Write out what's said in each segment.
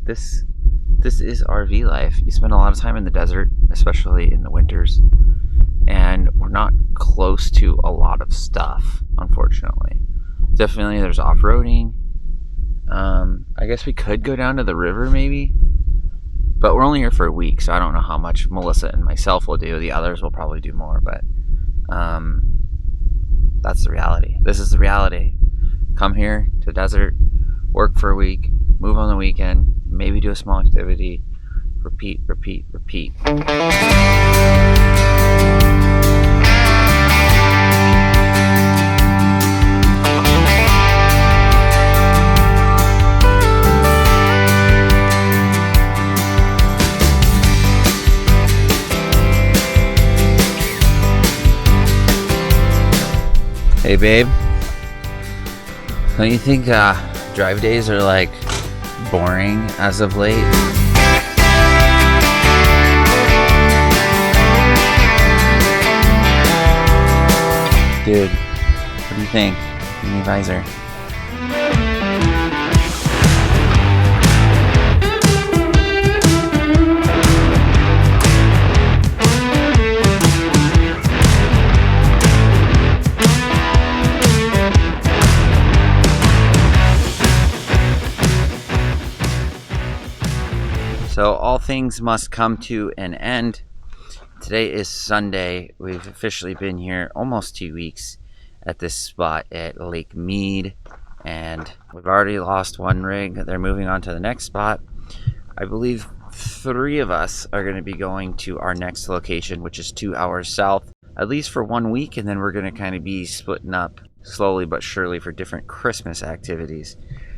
this is RV life. You spend a lot of time in the desert, especially in the winters, and we're not close to a lot of stuff, unfortunately. Definitely there's off-roading. I guess we could go down to the river maybe, but we're only here for a week, so I don't know how much Melissa and myself will do. The others will probably do more, but that's the reality. This is the reality. Come here to the desert, work for a week, move on the weekend, maybe do a small activity, repeat, repeat, repeat. Hey babe, don't you think drive days are like boring as of late? Dude, what do you think? Give me a visor. So all things must come to an end. Today is Sunday. We've officially been here almost 2 weeks at this spot at Lake Mead, and we've already lost one rig. They're moving on to the next spot. I believe 3 of us are going to be going to our next location, which is 2 hours south, at least for 1 week, and then we're going to kind of be splitting up slowly but surely for different Christmas activities.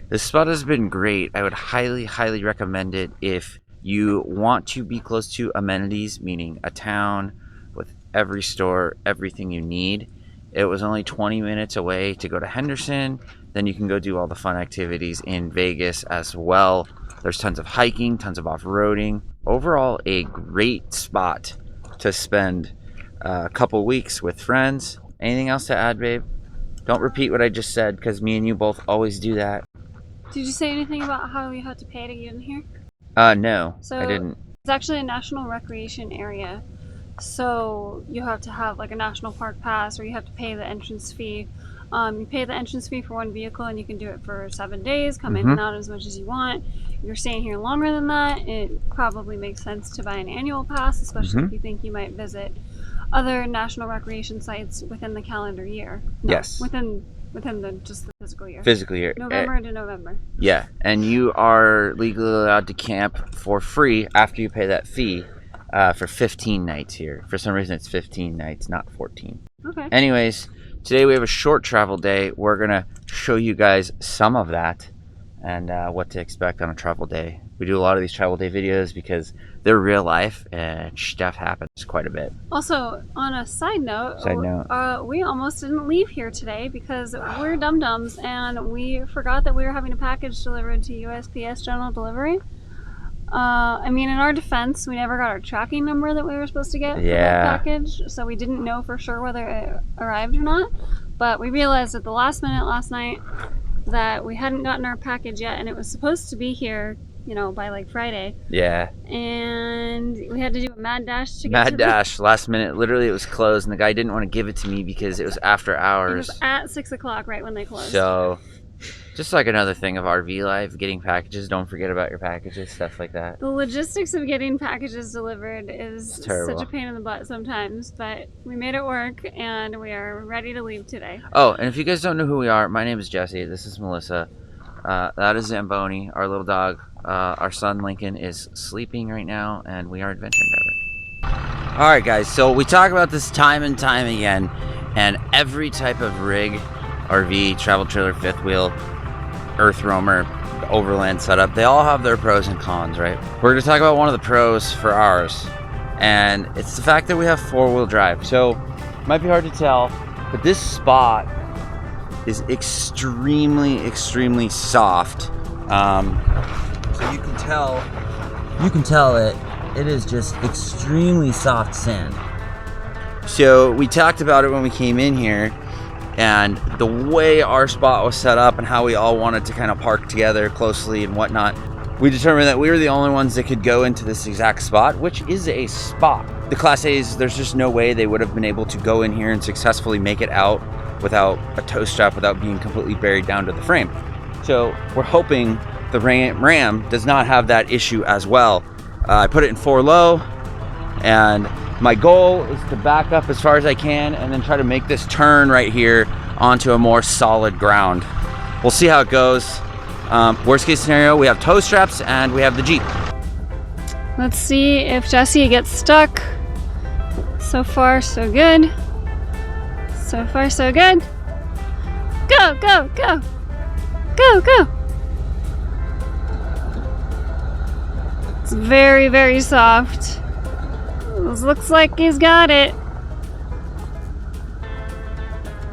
This spot has been great. I would highly recommend it if you want to be close to amenities, meaning a town with every store, everything you need. It was only 20 minutes away to go to Henderson. Then you can go do all the fun activities in Vegas as well. There's tons of hiking, tons of off-roading. Overall, a great spot to spend a couple weeks with friends. Anything else to add, babe? Don't repeat what I just said, because me and you both always do that. Did you say anything about how you had to pay to get in here? No, so I didn't. It's actually a national recreation area. So you have to have like a national park pass, or you have to pay the entrance fee. You pay the entrance fee for one vehicle, and you can do it for 7 days, come in and out as much as you want. If you're staying here longer than that, it probably makes sense to buy an annual pass, especially if you think you might visit other national recreation sites within the calendar year. No, yes. Within just the physical year. Physical year. November to November. Yeah, and you are legally allowed to camp for free after you pay that fee for 15 nights here. For some reason, it's 15 nights, not 14. Okay. Anyways, today we have a short travel day. We're going to show you guys some of that and what to expect on a travel day. We do a lot of these travel day videos because they're real life and stuff happens quite a bit. Also, on a side note, we almost didn't leave here today because we're dum-dums and we forgot that we were having a package delivered to USPS General Delivery. I mean, in our defense, we never got our tracking number that we were supposed to get for that package, so we didn't know for sure whether it arrived or not. But we realized at the last minute last night that we hadn't gotten our package yet, and it was supposed to be here, you know, by like Friday. Yeah. And we had to do a mad dash to get Mad dash, last minute. Literally, it was closed, and the guy didn't want to give it to me because it was after hours. It was at 6 o'clock, right when they closed. So, just like another thing of RV life, getting packages, don't forget about your packages, stuff like that. The logistics of getting packages delivered is terrible. Such a pain in the butt sometimes, but we made it work, and we are ready to leave today. Oh, and if you guys don't know who we are, my name is Jesse. This is Melissa. That is Zamboni, our little dog. Our son Lincoln is sleeping right now, and we are Adventure Endeavor. Alright guys, so we talk about this time and time again, and every type of rig, RV, travel trailer, fifth wheel, earth roamer, overland setup, they all have their pros and cons, right? We're going to talk about one of the pros for ours, and it's the fact that we have 4-wheel drive. So, it might be hard to tell, but this spot is extremely soft. So you can tell it is just extremely soft sand. So we talked about it when we came in here, and the way our spot was set up and how we all wanted to kind of park together closely and whatnot, we determined that we were the only ones that could go into this exact spot, which is a spot. The Class A's, there's just no way they would have been able to go in here and successfully make it out without a tow strap, without being completely buried down to the frame. So we're hoping the Ram does not have that issue as well. I put it in 4 low, and my goal is to back up as far as I can and then try to make this turn right here onto a more solid ground. We'll see how it goes. Worst case scenario, we have tow straps and we have the Jeep. Let's see if Jesse gets stuck. So far, so good. So far, so good. Go, go, go. Go, go. It's very, very soft. This looks like he's got it.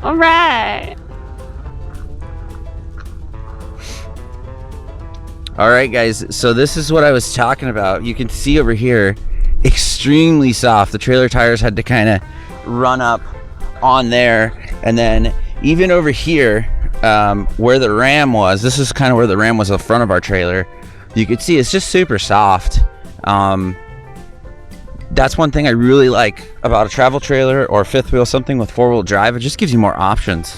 All right. All right, guys. So this is what I was talking about. You can see over here, extremely soft. The trailer tires had to kind of run up on there. And then even over here, where the Ram was, this is kind of where the Ram was the front of our trailer. You could see it's just super soft. That's one thing I really like about a travel trailer or fifth wheel, something with 4-wheel drive. It just gives you more options.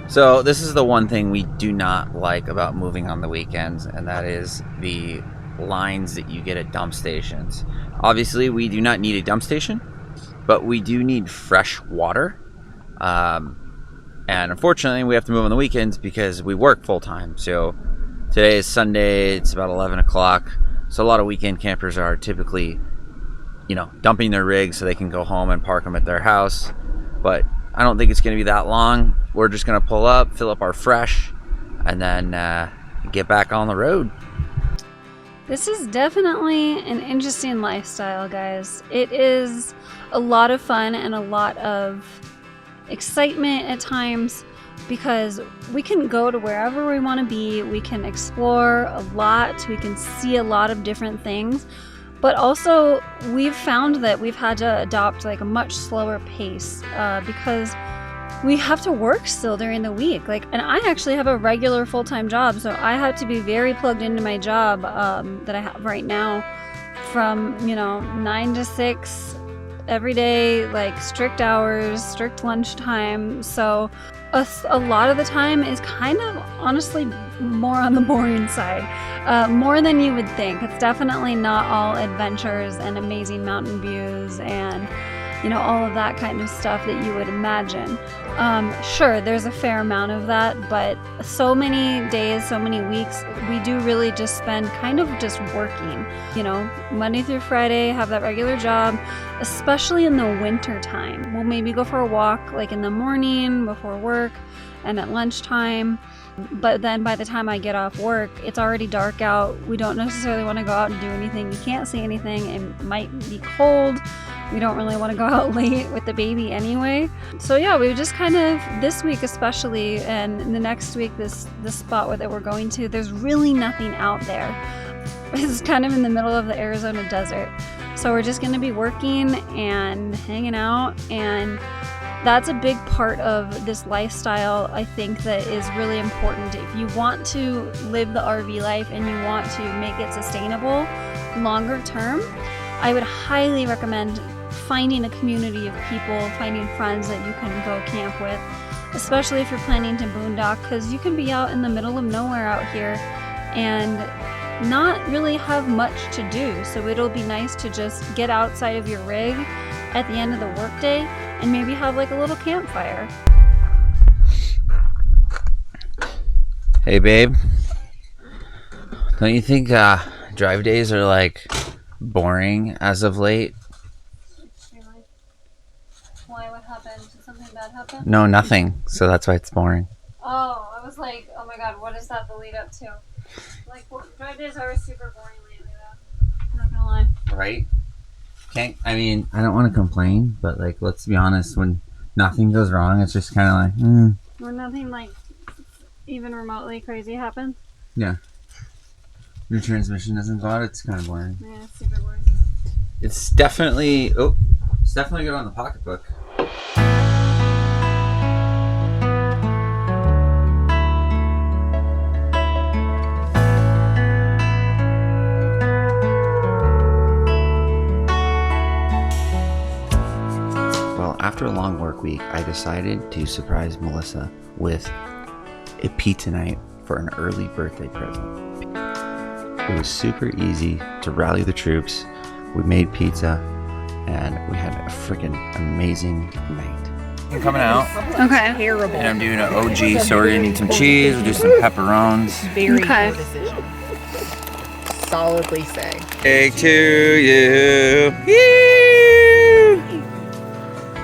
So this is the one thing we do not like about moving on the weekends, and that is the lines that you get at dump stations. Obviously, we do not need a dump station, but we do need fresh water. And unfortunately, we have to move on the weekends because we work full time. So today is Sunday, it's about 11 o'clock. So a lot of weekend campers are typically, dumping their rigs so they can go home and park them at their house. But I don't think it's going to be that long. We're just going to pull up, fill up our fresh, and then get back on the road. This is definitely an interesting lifestyle, guys. It is a lot of fun and a lot of excitement at times because we can go to wherever we want to be. We can explore a lot. We can see a lot of different things. But also, we've found that we've had to adopt like a much slower pace because we have to work still during the week. And I actually have a regular full-time job, so I have to be very plugged into my job that I have right now from 9 to 6 every day, like strict hours, strict lunchtime. So a lot of the time is kind of honestly more on the boring side, more than you would think. It's definitely not all adventures and amazing mountain views and all of that kind of stuff that you would imagine. Sure, there's a fair amount of that, but so many days, so many weeks, we do really just spend kind of just working, Monday through Friday, have that regular job, especially in the winter time. We'll maybe go for a walk like in the morning before work and at lunchtime. But then by the time I get off work, it's already dark out. We don't necessarily want to go out and do anything. You can't see anything. It might be cold. We don't really want to go out late with the baby anyway. So yeah, we just kind of, this week especially, and the next week, this spot that we're going to, there's really nothing out there. It's kind of in the middle of the Arizona desert. So we're just going to be working and hanging out, and that's a big part of this lifestyle, I think, that is really important. If you want to live the RV life and you want to make it sustainable longer term, I would highly recommend finding a community of people, finding friends that you can go camp with, especially if you're planning to boondock, because you can be out in the middle of nowhere out here and not really have much to do. So it'll be nice to just get outside of your rig at the end of the workday and maybe have like a little campfire. Hey babe, don't you think drive days are like boring as of late? Really? Why? What happened? Did something bad happen? No, nothing. So that's why it's boring. Oh, I was like, oh my god, what is that the lead up to? Like, drive days are super boring lately though. I'm not gonna lie. Right? I don't want to complain, but like, let's be honest, when nothing goes wrong, it's just kind of like, When nothing like even remotely crazy happens? Yeah. Your transmission doesn't go out, it's kind of boring. Yeah, it's super boring. It's definitely good on the pocketbook. after a long work week, I decided to surprise Melissa with a pizza night for an early birthday present. It was super easy to rally the troops. We made pizza and we had a freaking amazing night. I'm coming out. Okay. Terrible. And I'm doing an OG, so we're gonna need some cheese, we'll do some pepperones. Very Okay. poor decision. Solidly say. Take to you. Woo!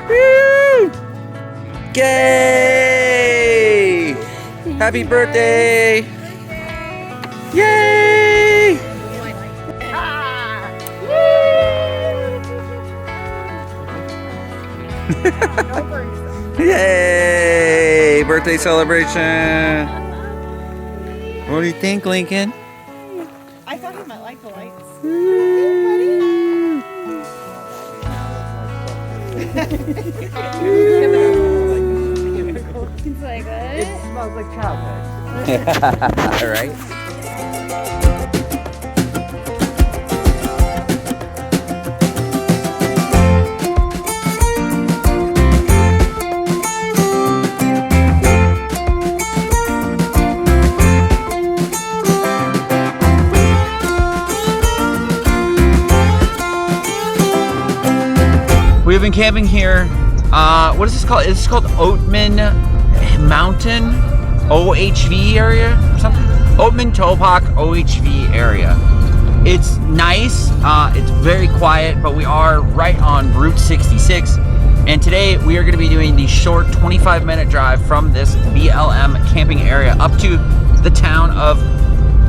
Woo! Yay! Happy birthday! Yay! Yay! Birthday celebration! What do you think, Lincoln? I thought he might like the lights. It's like what? It smells like childhood. All right. We've been camping here. What is this called? It's called Oatman Mountain OHV area or something. Oatman Topak OHV area. It's nice. It's very quiet, but we are right on Route 66. And today we are going to be doing the short 25-minute drive from this BLM camping area up to the town of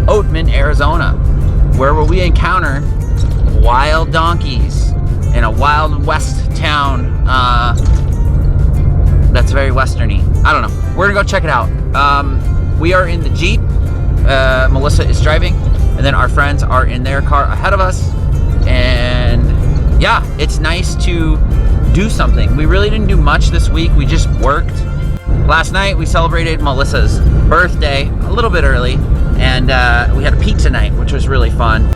Oatman, Arizona, where will we encounter wild donkeys in a Wild West town that's very westerny. I don't know. We're gonna go check it out. We are in the Jeep. Melissa is driving, and then our friends are in their car ahead of us. And yeah, it's nice to do something. We really didn't do much this week. We just worked. Last night we celebrated Melissa's birthday a little bit early, and we had a pizza night, which was really fun.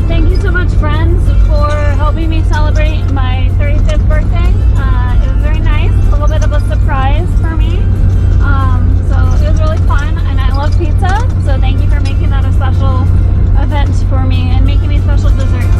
Thank you so much, friends, for helping me celebrate my 35th birthday. It was very nice, a little bit of a surprise for me. So it was really fun, and I love pizza, so thank you for making that a special event for me and making me special desserts.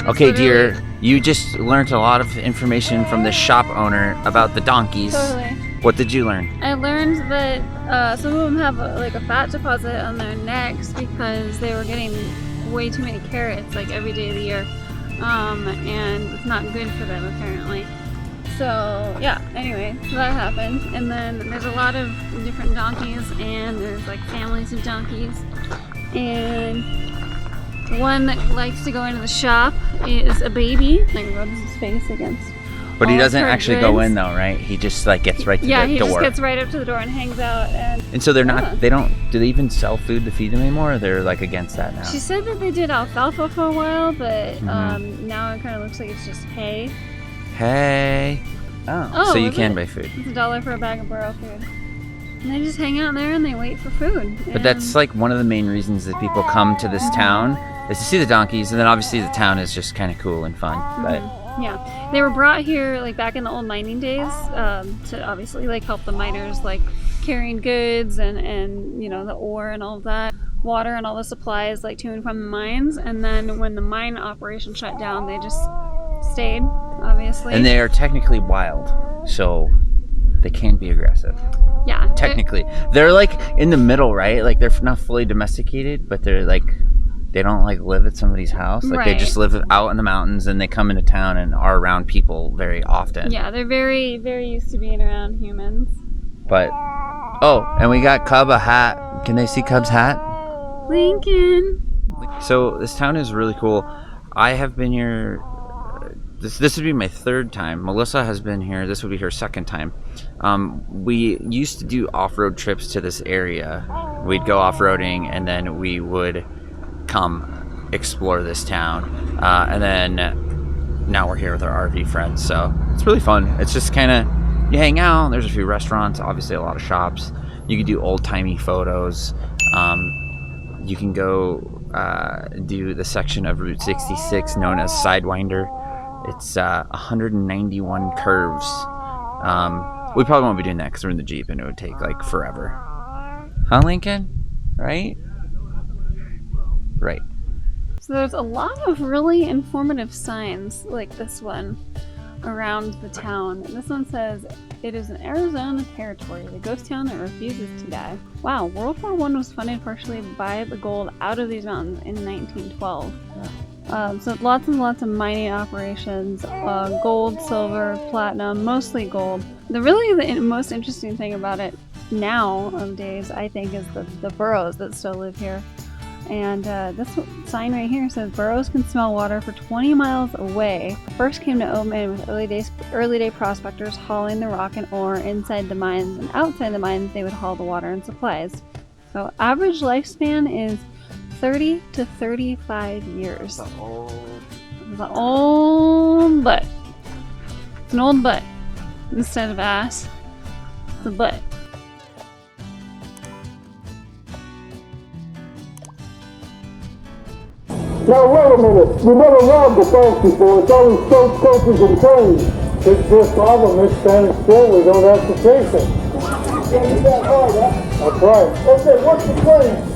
Okay, dear, you just learned a lot of information from the shop owner about the donkeys. Totally. What did you learn? I learned that some of them have like a fat deposit on their necks because they were getting way too many carrots like every day of the year, and it's not good for them apparently. So yeah, anyway, so that happened. And then there's a lot of different donkeys, and there's like families of donkeys, and one that likes to go into the shop is a baby, like rubs his face against. But he doesn't her actually goods. go in though, right? He just like gets right to the door. Yeah, he just gets right up to the door and hangs out. And so they're not, they don't, do they even sell food to feed them anymore, or they're like against that now? She said that they did alfalfa for a while, but now it kind of looks like it's just hay. Hay. Oh, so you can buy food. It's $1 for a bag of burrow food. And they just hang out there and they wait for food. But that's like one of the main reasons that people come to this town is to see the donkeys, and then obviously the town is just kind of cool and fun. But yeah, they were brought here like back in the old mining days to obviously like help the miners like carrying goods and you know the ore and all of that, water and all the supplies like to and from the mines. And then when the mine operation shut down, they just stayed, obviously. And they are technically wild, so they can be aggressive. Yeah, technically they're like in the middle, right? Like they're not fully domesticated, but they're like, they don't like live at somebody's house. Like right. They just live out in the mountains, and they come into town and are around people very often. Yeah, they're very, very used to being around humans. But and we got Cub a hat. Can they see Cub's hat? Lincoln. So this town is really cool. I have been here. This would be my third time. Melissa has been here. This would be her second time. We used to do off-road trips to this area. We'd go off-roading, and then we would come explore this town. And then now we're here with our RV friends. So it's really fun. It's just kind of, you hang out. There's a few restaurants, obviously a lot of shops. You can do old-timey photos. You can go do the section of Route 66 known as Sidewinder. It's 191 curves. We probably won't be doing that because we're in the Jeep and it would take like forever. Huh, Lincoln? Right? Right. So there's a lot of really informative signs like this one around the town. And this one says, "It is an Arizona territory, the ghost town that refuses to die." Wow, World War I was funded partially by the gold out of these mountains in 1912. So lots and lots of mining operations, gold, silver, platinum, mostly gold. The most interesting thing about it nowadays, I think, is the burros that still live here. And this sign right here says, "Burros can smell water for 20 miles away." First came to Oatman with early day prospectors hauling the rock and ore inside the mines, and outside the mines they would haul the water and supplies. So average lifespan is 30 to 35 years. It's an old butt. It's an old butt instead of ass. It's a butt. Now wait a minute, you never robbed a bank before, it's always soap, coaches, and chains. It's just problem, it's standing still, we don't have to chase it. That's right. Okay, what's the plan?